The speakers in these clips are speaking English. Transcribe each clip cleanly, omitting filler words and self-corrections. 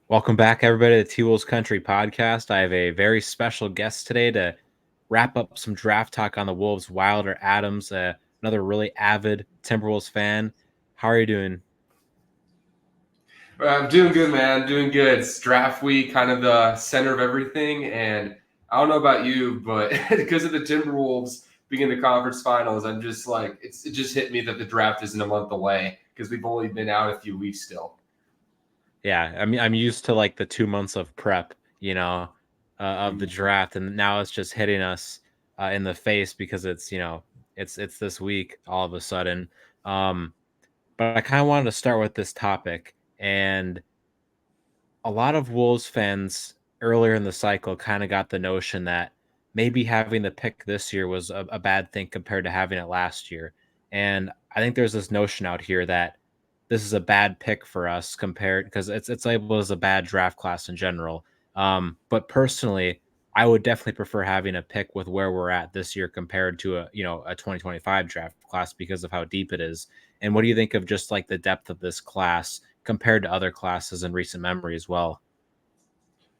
Welcome back, everybody, to the T-Wolves Country podcast. I have a very special guest today to wrap up some draft talk on the Wolves. Wilder Adams, another really avid Timberwolves fan. How are you doing? I'm doing good, man. Doing good. It's draft week, kind of the center of everything. And I don't know about you, but because of the Timberwolves being in the conference finals, I'm just like, it just hit me that the draft isn't a month away because we've only been out a few weeks still. Yeah, I mean, I'm used to like the 2 months of prep, of the draft, and now it's just hitting us in the face because it's this week all of a sudden. Um, but I kind of wanted to start with this topic, and a lot of Wolves fans earlier in the cycle kind of got the notion that maybe having the pick this year was a bad thing compared to having it last year. And I think there's this notion out here that this is a bad pick for us compared because it's labeled as a bad draft class in general. But personally, I would definitely prefer having a pick with where we're at this year compared to a 2025 draft class because of how deep it is. And what do you think of just like the depth of this class compared to other classes in recent memory as well?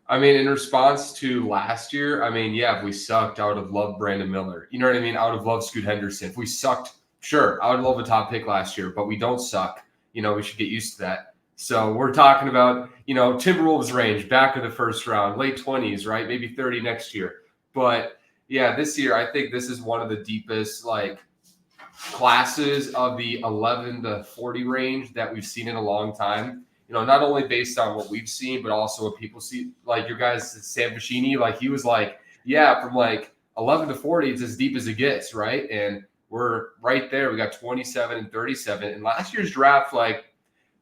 I mean, in response to last year, I mean, yeah, if we sucked, I would have loved Brandon Miller. You know what I mean? I would have loved Scoot Henderson. If we sucked, sure, I would love a top pick last year, but we don't suck. We should get used to that. So we're talking about, Timberwolves range, back of the first round, late 20s, right? Maybe 30 next year. But yeah, this year, I think this is one of the deepest, like, classes of the 11 to 40 range that we've seen in a long time. Not only based on what we've seen, but also what people see. Like your guys, Sam Vecini, like he was like, yeah, from like 11 to 40, it's as deep as it gets, right? And we're right there. We got 27 and 37. And last year's draft, like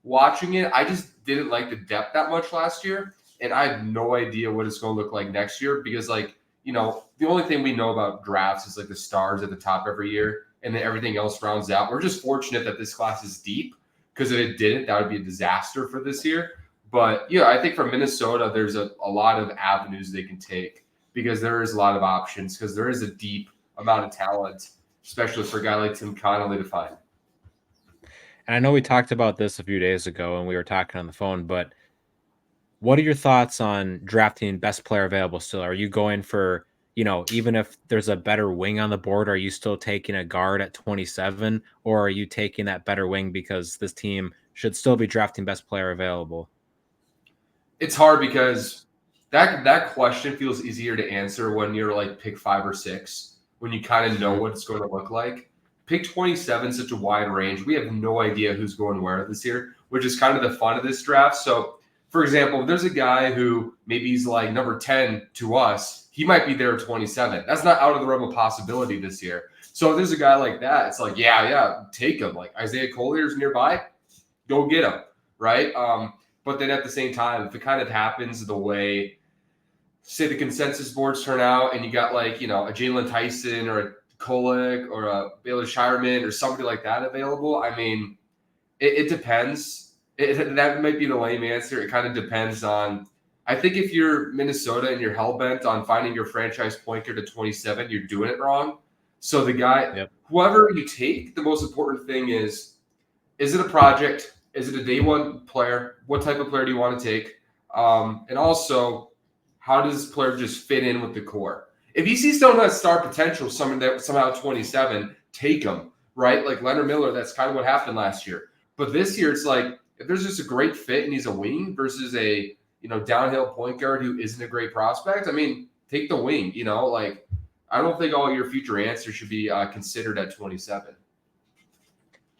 watching it, I just didn't like the depth that much last year. And I have no idea what it's going to look like next year because, like, the only thing we know about drafts is like the stars at the top every year and then everything else rounds out. We're just fortunate that this class is deep because if it didn't, that would be a disaster for this year. But yeah, I think for Minnesota, there's a lot of avenues they can take because there is a lot of options because there is a deep amount of talent, especially for a guy like Tim Connolly to find. And I know we talked about this a few days ago and we were talking on the phone, but what are your thoughts on drafting best player available still? Are you going for, even if there's a better wing on the board, are you still taking a guard at 27 or are you taking that better wing because this team should still be drafting best player available? It's hard because that question feels easier to answer when you're like pick 5 or 6, when you kind of know Mhm. what it's going to look like. Pick 27, such a wide range. We have no idea who's going where this year, which is kind of the fun of this draft. So, for example, if there's a guy who maybe he's like number 10 to us, he might be there at 27. That's not out of the realm of possibility this year. So if there's a guy like that, it's like, yeah, take him. Like Isaiah Collier's nearby, go get him, right? But then at the same time, if it kind of happens the way, say, the consensus boards turn out, and you got like a Jalen Tyson or a Kolek or a Baylor Shireman or somebody like that available, I mean, it depends. That might be the lame answer. It kind of depends on. I think if you're Minnesota and you're hell bent on finding your franchise point guard at 27, you're doing it wrong. So the guy, Yep. whoever you take, the most important thing is it a project? Is it a day one player? What type of player do you want to take? And also, how does this player just fit in with the core? If you see someone that has star potential, someone that somehow 27, take them, right? Like Leonard Miller, that's kind of what happened last year. But this year, it's like if there's just a great fit and he's a wing versus a downhill point guard who isn't a great prospect. I mean, take the wing. Like I don't think all your future answers should be considered at 27.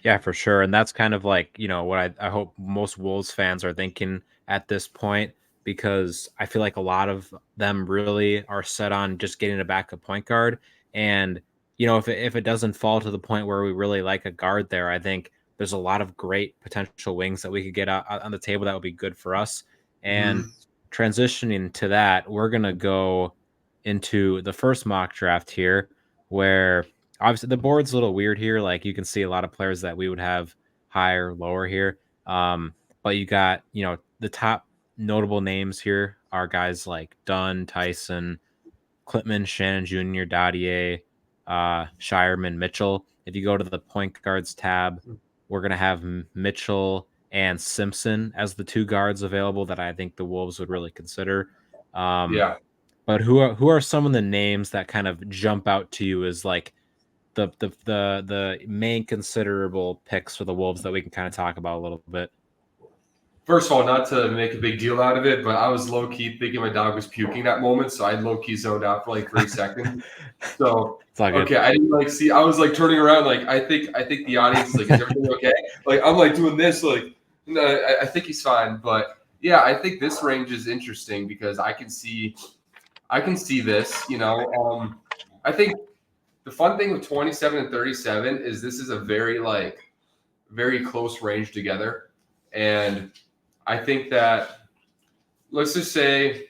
Yeah, for sure. And that's kind of like, what I hope most Wolves fans are thinking at this point, because I feel like a lot of them really are set on just getting a backup point guard. And, if it doesn't fall to the point where we really like a guard there, I think there's a lot of great potential wings that we could get out on the table that would be good for us. And Mm-hmm. transitioning to that, we're going to go into the first mock draft here, where obviously the board's a little weird here. Like you can see a lot of players that we would have higher, lower here. But you got, the top notable names here are guys like Dunn, Tyson, Klitman, Shannon Jr., Dadier, Shireman, Mitchell. If you go to the point guards tab, we're gonna have Mitchell and Simpson as the two guards available that I think the Wolves would really consider. Um, Yeah. but who are some of the names that kind of jump out to you as like the main considerable picks for the Wolves that we can kind of talk about a little bit? First of all, not to make a big deal out of it, but I was low key thinking my dog was puking that moment, so I low key zoned out for like 3 seconds. So It's all good. okay, I didn't like see. I was like turning around, like I think the audience is like, is everything okay? Like I'm like doing this, like no, I think he's fine. But yeah, I think this range is interesting because I can see this. I think the fun thing with 27 and 37 is this is a very close range together, and I think that let's just say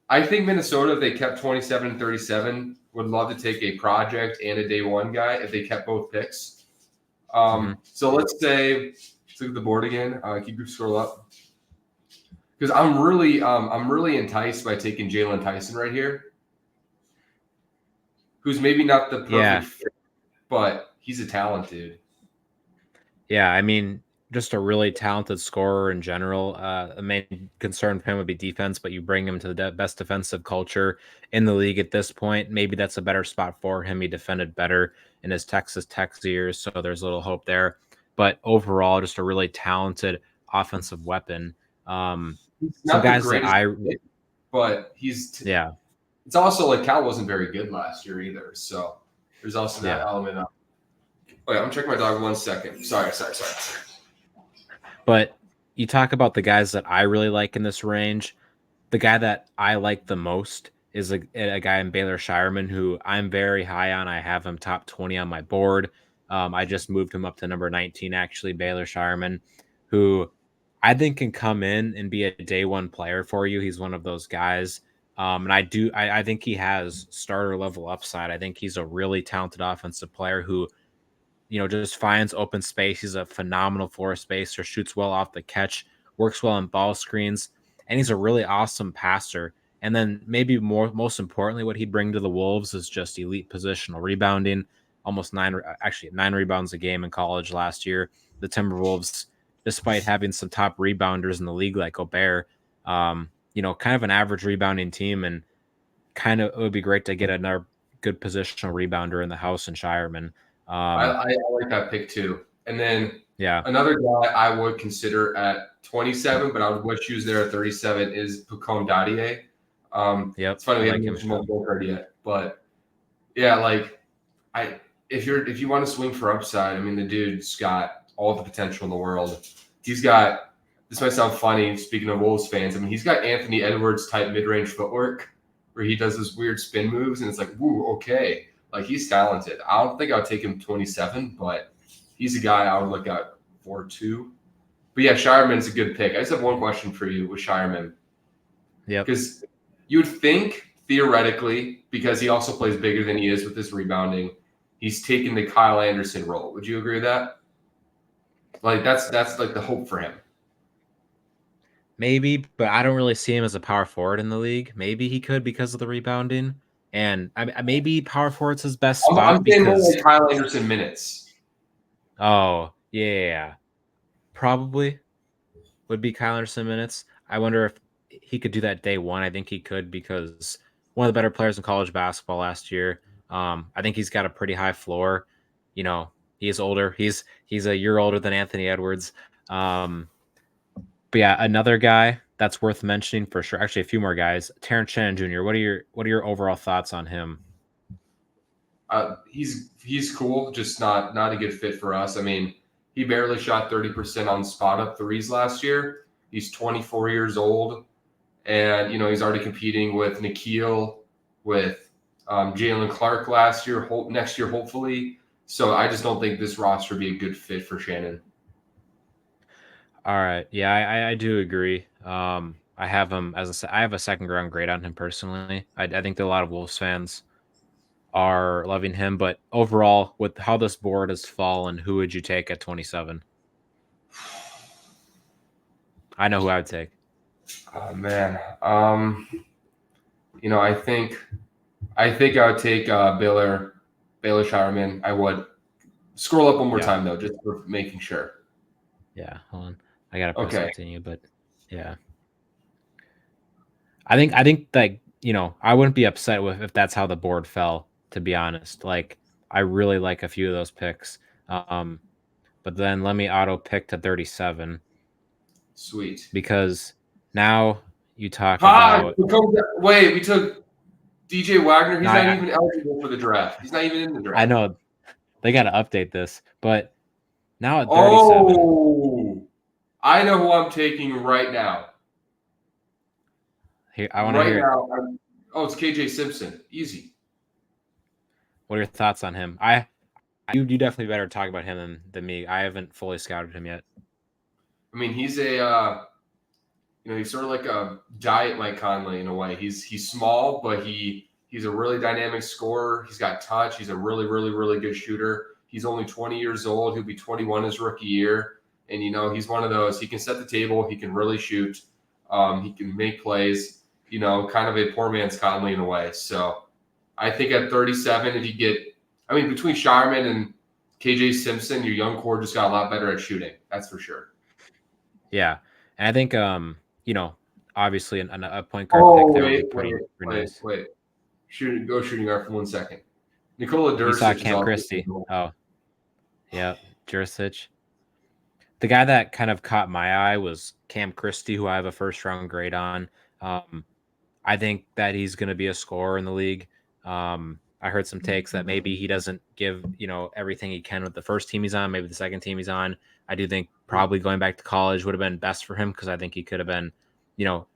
I think Minnesota, if they kept 27 and 37, would love to take a project and a day one guy if they kept both picks. Mhm. So let's look at the board again. Keep your scroll up because I'm really enticed by taking Jalen Tyson right here, who's maybe not the perfect Yeah. fit, but he's a talent dude. Yeah, I mean, just a really talented scorer in general. The main concern for him would be defense, but you bring him to the best defensive culture in the league at this point. Maybe that's a better spot for him. He defended better in his Texas Tech years, so there's a little hope there. But overall, just a really talented offensive weapon. He's Some not the guys that greatest, I, fit, but yeah, it's also like Cal wasn't very good last year either. So there's also that yeah. element. Wait, I'm checking my dog 1 second. Sorry. But you talk about the guys that I really like in this range. The guy that I like the most is a guy in Baylor Shireman who I'm very high on. I have him top 20 on my board. I just moved him up to number 19, actually, Baylor Shireman, who I think can come in and be a day one player for you. He's one of those guys. And I think he has starter level upside. I think he's a really talented offensive player who just finds open space. He's a phenomenal floor spacer, shoots well off the catch, works well on ball screens, and he's a really awesome passer. And then maybe most importantly, what he'd bring to the Wolves is just elite positional rebounding. Almost actually 9 rebounds a game in college last year. The Timberwolves, despite having some top rebounders in the league like Gobert, kind of an average rebounding team, and kind of it would be great to get another good positional rebounder in the house in Shireman. Um, I like that pick too. And then yeah. another guy I would consider at 27, but I would wish he was there at 37 is Pucone Dadier. Yep, It's funny I we like haven't him mentioned him too. on card yet, but yeah, like I if you want to swing for upside, I mean the dude's got all the potential in the world. He's got this might sound funny speaking of Wolves fans. I mean he's got Anthony Edwards type mid range footwork where he does those weird spin moves and it's like, woo, okay. Like he's talented. I don't think I would take him 27, but he's a guy I would look at for two. But yeah, Shireman's a good pick. I just have one question for you with Shireman Yep. because you would think theoretically, because he also plays bigger than he is with his rebounding, he's taking the Kyle Anderson role. Would you agree with that? Like that's like the hope for him. Maybe, but I don't really see him as a power forward in the league. Maybe he could because of the rebounding, and maybe power forward's his best I'm spot saying more because like Kyle Anderson minutes. oh yeah, probably would be Kyle Anderson minutes. I wonder if he could do that day one. I think he could because one of the better players in college basketball last year. I think he's got a pretty high floor. He is older. He's a year older than Anthony Edwards. But yeah, another guy that's worth mentioning for sure. Actually, a few more guys. Terrence Shannon Jr. What are your overall thoughts on him? He's cool, just not a good fit for us. I mean, he barely shot 30% on spot up threes last year. He's 24 years old, and he's already competing with Nikhil, with Jalen Clark last year, next year hopefully. So I just don't think this roster would be a good fit for Shannon. All right, yeah, I do agree. I have him I have a second round grade on him personally. I think that a lot of Wolves fans are loving him, but overall, with how this board has fallen, who would you take at 27? I know who I would take. Oh man, I think I would take Baylor Shireman. I would scroll up one more Yeah. time though, just for making sure. Yeah, hold on. I gotta press Okay. continue, but yeah. I think like, I wouldn't be upset with if that's how the board fell, to be honest. Like, I really like a few of those picks. Um, but then let me auto pick to 37 Sweet. because now you talk Ha! about Wait, we took DJ Wagner. no, He's not even eligible for the draft. He's not even in the I draft. know they gotta update this, but now at 37, Oh, I know who I'm taking right now. here I wanna Right hear it. now, it's KJ Simpson. Easy. What are your thoughts on him? You definitely better talk about him than me. I haven't fully scouted him yet. I mean, he's a he's sort of like a diet Mike Conley in a way. He's small, but he's a really dynamic scorer. He's got touch. He's a really, really, really good shooter. He's only 20 years old. He'll be 21 his rookie year. And he's one of those. He can set the table. He can really shoot. He can make plays. Kind of a poor man's Conley in a way. So I think at 37, if you get, I mean, between Shireman and KJ Simpson, your young core just got a lot better at shooting. That's for sure. Yeah, and I think obviously a point guard pick Oh, there would be wait, pretty wait, pretty wait, nice. wait. Shooting guard for 1 second. Nikola You saw Dursic is Cam also Christie. Oh, yeah, Jurisic. The guy that kind of caught my eye was Cam Christie, who I have a first round grade on. Um, I think that he's going to be a scorer in the league. I heard some takes that maybe he doesn't give everything he can with the first team he's on, maybe the second team he's on. I do think probably going back to college would have been best for him because I think he could have been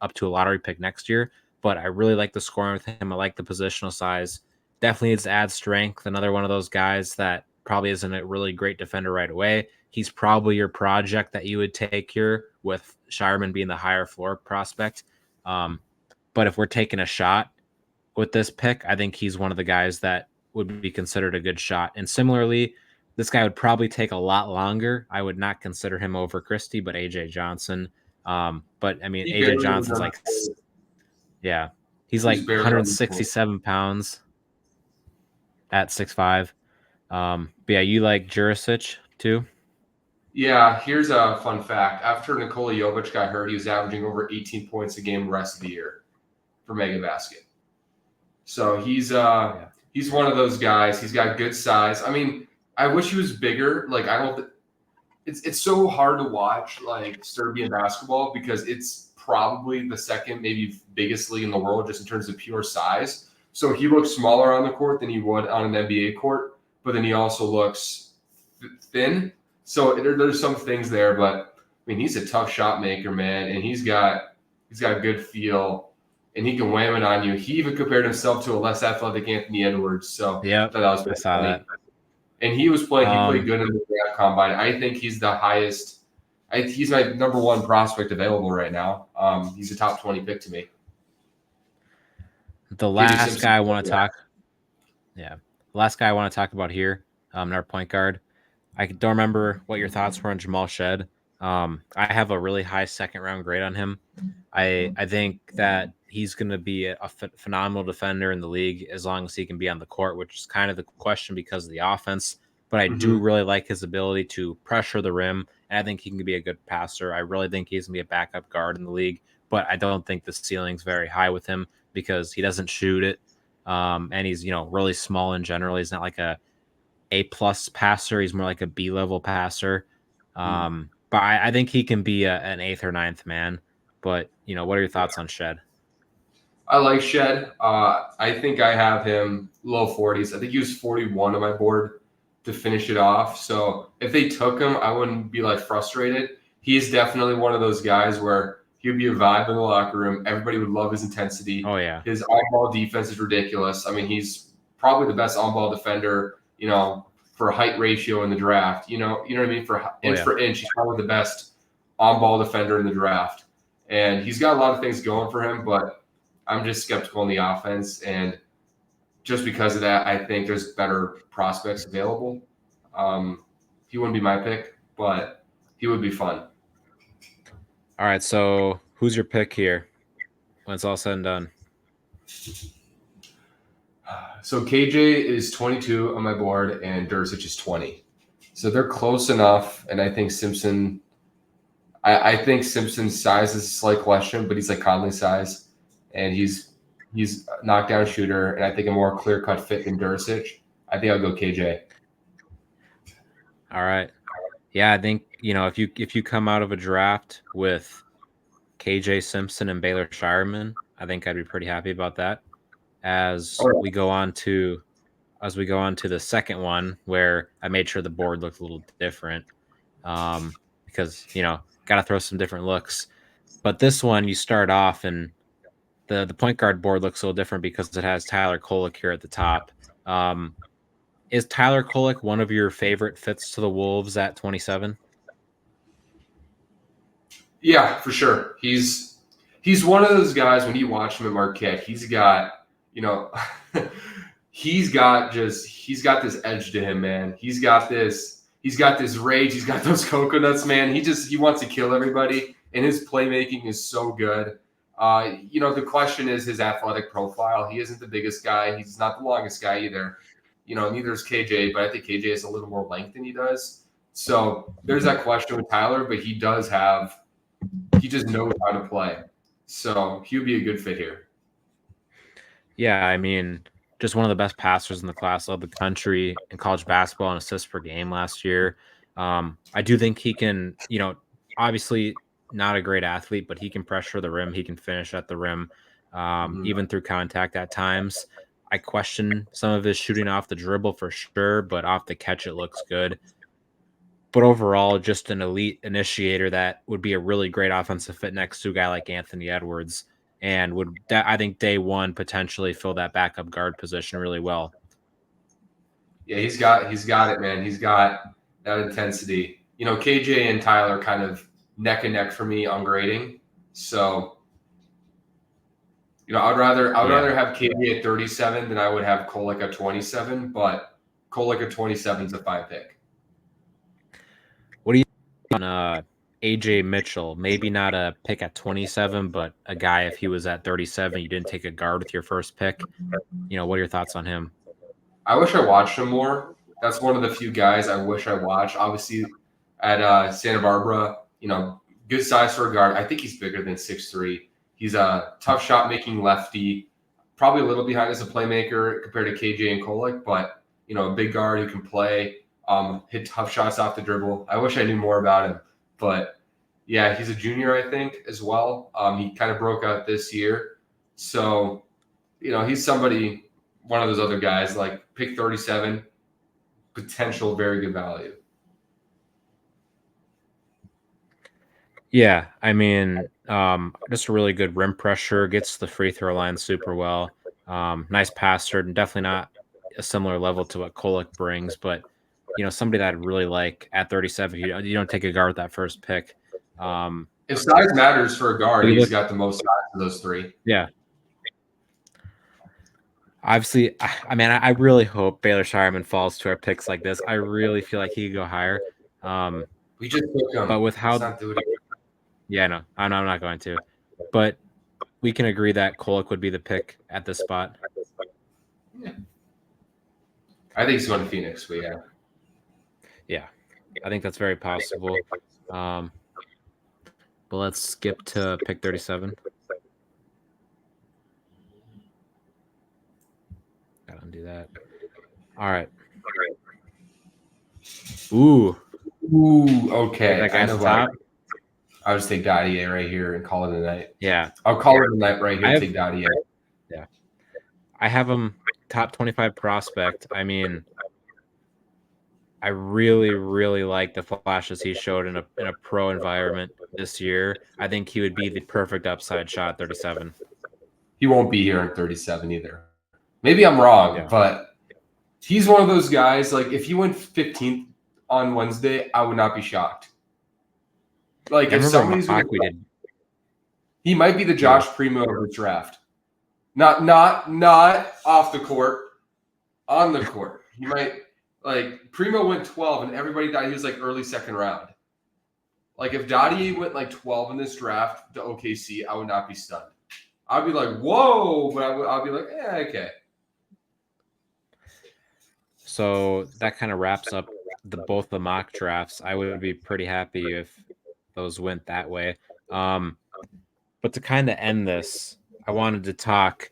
up to a lottery pick next year. But I really like the scoring with him. I like the positional size. Definitely needs to add strength. Another one of those guys that probably isn't a really great defender right away. He's probably your project that you would take here with Shireman being the higher floor prospect. But if we're taking a shot with this pick, I think he's one of the guys that would be considered a good shot. And similarly, this guy would probably take a lot longer. I would not consider him over Christie, but AJ Johnson. But I mean, he AJ barely was Johnson's on the like, board. yeah, he's He was like barely on the board. 167 pounds at 6'5". But yeah, you like Jurisic too? Yeah, here's a fun fact. After Nikola Jovic got hurt, he was averaging over 18 points a game the rest of the year for Mega Basket. So Yeah. he's one of those guys. He's got good size. I mean, I wish he was bigger. Like I don't. It's so hard to watch like Serbian basketball because it's probably the second maybe biggest league in the world just in terms of pure size. So he looks smaller on the court than he would on an NBA court, but then he also looks thin. So there's some things there, but I mean he's a tough shot maker, man, and he's got good feel, and he can wham it on you. He even compared himself to a less athletic Anthony Edwards, so I Yep, thought that was I pretty saw funny. that. And he was playing. He played Um, good in the draft combine. I think he's the highest. He's my number one prospect available right now. He's a top 20 pick to me. the KJ last Simpson. guy I want to talk, yeah, the last guy I want to talk about here, our point guard. I don't remember what your thoughts were on Jamal Shed. I have a really high second round grade on him. I think that he's going to be a phenomenal defender in the league as long as he can be on the court, which is kind of the question because of the offense. But I do Mm-hmm. really like his ability to pressure the rim, and I think he can be a good passer. I really think he's going to be a backup guard in the league, but I don't think the ceiling's very high with him because he doesn't shoot it, and he's really small in general. He's not like a plus passer. He's more like a B level passer. But I think he can be an eighth or ninth man. But what are your Yeah. thoughts on Shed? I like Shed. I think I have him low 40s. I think he was 41 on my board to finish it off. So if they took him, I wouldn't be like frustrated. He's definitely one of those guys where he would be a vibe in the locker room. Everybody would love his intensity. Oh yeah, His on-ball defense is ridiculous. I mean, he's probably the best on-ball defender, for height ratio in the draft. You know what I mean? For oh inch yeah. for inch, he's probably the best on-ball defender in the draft. And he's got a lot of things going for him, but I'm just skeptical in the offense, and just because of that, I think there's better prospects available. He wouldn't be my pick, but he would be fun. All right. So who's your pick here when it's all said and done? So KJ is 22 on my board, and Dursic is 20. So they're close enough, and I think Simpson I think Simpson's size is a slight question, but he's like Conley size, and he's a knockdown shooter, and I think a more clear cut fit than Dursic. I think I'll go KJ. All right. Yeah, I think, if you come out of a draft with KJ Simpson and Baylor Shireman, I think I'd be pretty happy about that. As Oh, we go on to the second one, where I made sure the board looked a little different, because got to throw some different looks. But this one, you start off, and the point guard board looks a little different because it has Tyler Kolek here at the top. Um, is Tyler Kolek one of your favorite fits to the Wolves at 27? yeah, for sure. He's one of those guys when you watch him at Marquette, he's got, you know, he's got this edge to him, man. He's got this rage, he's got those coconuts, man. He wants to kill everybody, and his playmaking is so good. The question is his athletic profile. He isn't the biggest guy, he's not the longest guy either. Neither is KJ, but I think KJ has a little more length than he does. So there's that question with Tyler, but he just knows how to play. So he'll be a good fit here. Yeah, I mean, just one of the best passers in the class of the country in college basketball and assists per game last year. I do think he can, obviously not a great athlete, but he can pressure the rim. He can finish at the rim, Mhm. even through contact at times. I question some of his shooting off the dribble for sure, but off the catch, it looks good. But overall, just an elite initiator that would be a really great offensive fit next to a guy like Anthony Edwards, and I think day one potentially fill that backup guard position really well. Yeah, he's got it, man. He's got that intensity. KJ and Tyler kind of neck and neck for me on grading. So, I would rather Yeah. have KJ at 37 than I would have Kolek at 27, but Kolek at 27 is a fine pick. What do you think on AJ Mitchell? Maybe not a pick at 27, but a guy if he was at 37, you didn't take a guard with your first pick. What are your thoughts on him? I wish I watched him more. That's one of the few guys I wish I watched. Obviously, at Santa Barbara, good size for a guard. I think he's bigger than 6'3". He's a tough shot making lefty, probably a little behind as a playmaker compared to KJ and Kolek, but a big guard who can play, hit tough shots off the dribble. I wish I knew more about him, but yeah, he's a junior, I think, as well. He kind of broke out this year, so he's somebody, one of those other guys, like pick 37, potential very good value. Yeah, I mean, just a really good rim pressure, gets the free throw line super well. Nice passer, and definitely not a similar level to what Kolek brings, but somebody that I'd really like at 37. You don't take a guard with that first pick. If size matters for a guard, We he's look, got the most size of those three. yeah. Obviously, I mean, I really hope Baylor Shireman falls to our picks like this. I really feel like he could go higher. Um, We just took but him. with Let's how, not do it again. yeah, no, I'm not going to. But we can agree that Kolek would be the pick at this spot. Yeah. I think he's going to Phoenix, but yeah. Yeah, I think that's very possible. Um, but let's skip to pick 37. Gotta undo that. All right. Ooh, Ooh, take okay. that I guy at know the what. top. I'll just take Dottier right here and call it a night. Yeah, I'll call it a night right I here. have. Take Dottier. Yeah, I have him top 25 prospect. I mean, I really, really like the flashes he showed in a pro environment this year. I think he would be the perfect upside shot 37. He won't be here in 37 either. Maybe I'm wrong, Yeah. but he's one of those guys. Like if he went 15th on Wednesday, I would not be shocked. Like I if remember a somebody's going to, mock we did. he might be the Yeah. Josh Primo of the draft. Not off the court, on the court. He might, like Primo went 12 and everybody thought he was like early second round. Like if Dottie went like 12 in this draft to OKC, I would not be stunned. I'd be like, whoa, but I'd be like, yeah, okay. So that kind of wraps up both the mock drafts. I would be pretty happy if those went that way. Um, but to kind of end this, I wanted to talk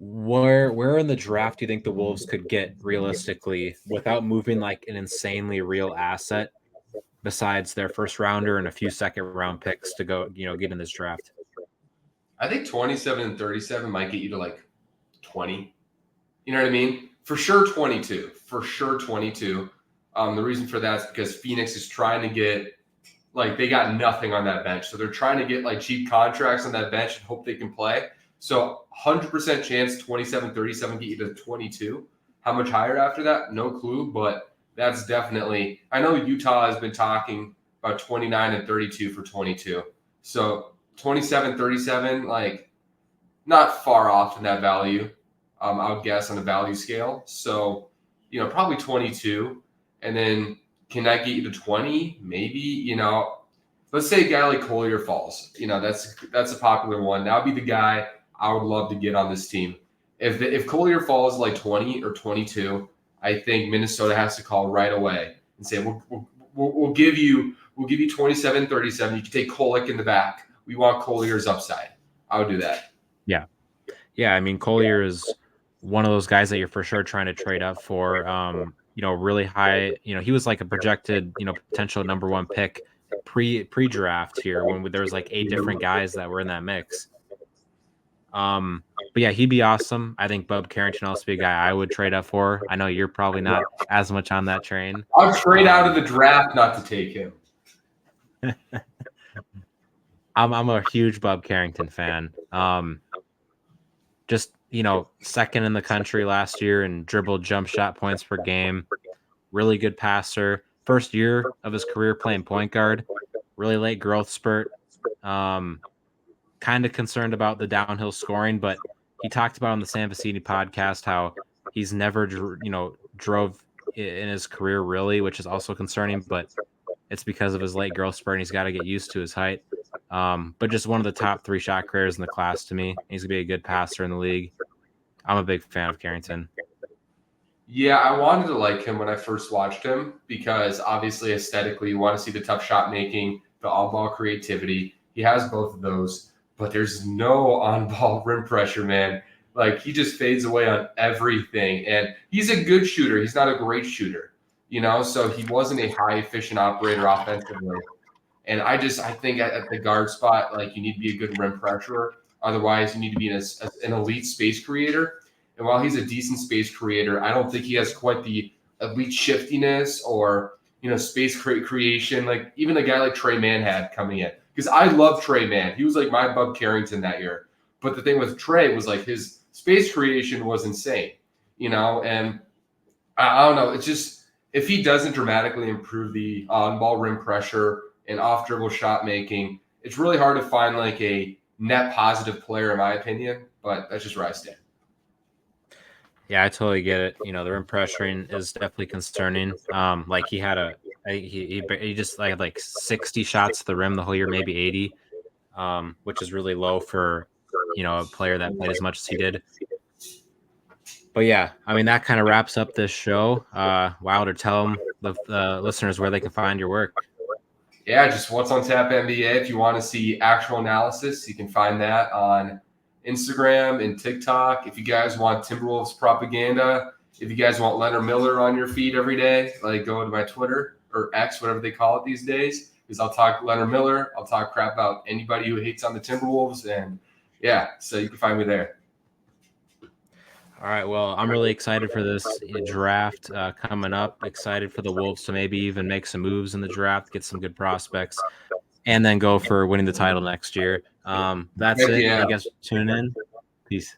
where in the draft do you think the Wolves could get realistically without moving like an insanely real asset besides their first rounder and a few second round picks to go, get in this draft? I think 27 and 37 might get you to like 20. You know what I mean? For sure 22. For sure 22. The reason for that is because Phoenix is trying to get, like, they got nothing on that bench. So they're trying to get like cheap contracts on that bench and hope they can play. So 100% chance 27, 37 get you to 22. How much higher after that? No clue, but that's definitely, I know Utah has been talking about 29 and 32 for 22. So 27, 37, like not far off in that value, I would guess, on the value scale. So, probably 22. And then can that get you to 20? Maybe, let's say a guy like Collier falls. That's a popular one. That would be the guy I would love to get on this team. If Collier falls like 20 or 22, I think Minnesota has to call right away and say, we'll give you 27, 37. You can take Kolek in the back. We want Collier's upside. I would do that. Yeah. Yeah, I mean, Collier is one of those guys that you're for sure trying to trade up for. Really high. He was like a projected, potential number one pick pre-draft here when there was like 8 different guys that were in that mix. But yeah, he'd be awesome. I think Bub Carrington also be a guy I would trade up for. I know you're probably not as much on that train. I'll trade out of the draft not to take him. I'm a huge Bub Carrington fan. Just second in the country last year and dribbled jump shot points per game. Really good passer. First year of his career playing point guard. Really late growth spurt. Kind of concerned about the downhill scoring, but he talked about on the Sam Vecini podcast how he's never drove in his career really, which is also concerning. But it's because of his late growth spurt, and he's got to get used to his height. But just one of the top 3 shot creators in the class to me. He's gonna be a good passer in the league. I'm a big fan of Carrington. Yeah, I wanted to like him when I first watched him because obviously aesthetically you want to see the tough shot making, the on-ball creativity. He has both of those, but there's no on-ball rim pressure, man. Like he just fades away on everything. And he's a good shooter. He's not a great shooter, so he wasn't a high efficient operator offensively. And I think at the guard spot, like you need to be a good rim pressurer. Otherwise, you need to be an elite space creator. And while he's a decent space creator, I don't think he has quite the elite shiftiness or space creation like even a guy like Trey Mann had coming in. Because I love Trey Mann. He was like my Bub Carrington that year. But the thing with Trey was like his space creation was insane, and I don't know. It's just if he doesn't dramatically improve the on-ball rim pressure and off-dribble shot making, it's really hard to find like a net positive player, in my opinion. But that's just where I stand. Yeah, I totally get it. The rim pressuring is definitely concerning. Like he just like 60 shots to the rim the whole year, maybe 80, which is really low for a player that played as much as he did. But yeah, I mean that kind of wraps up this show. Wilder, tell them the listeners where they can find your work. Yeah, just what's on tap NBA. If you want to see actual analysis, you can find that on Instagram and TikTok. If you guys want Timberwolves propaganda, if you guys want Leonard Miller on your feed every day, like go to my Twitter or X, whatever they call it these days, because I'll talk Leonard Miller. I'll talk crap about anybody who hates on the Timberwolves. And yeah, so you can find me there. All right. Well, I'm really excited for this draft coming up. Excited for the Wolves to maybe even make some moves in the draft, get some good prospects, and then go for winning the title next year. That's it. Yeah. I guess tune in. Peace.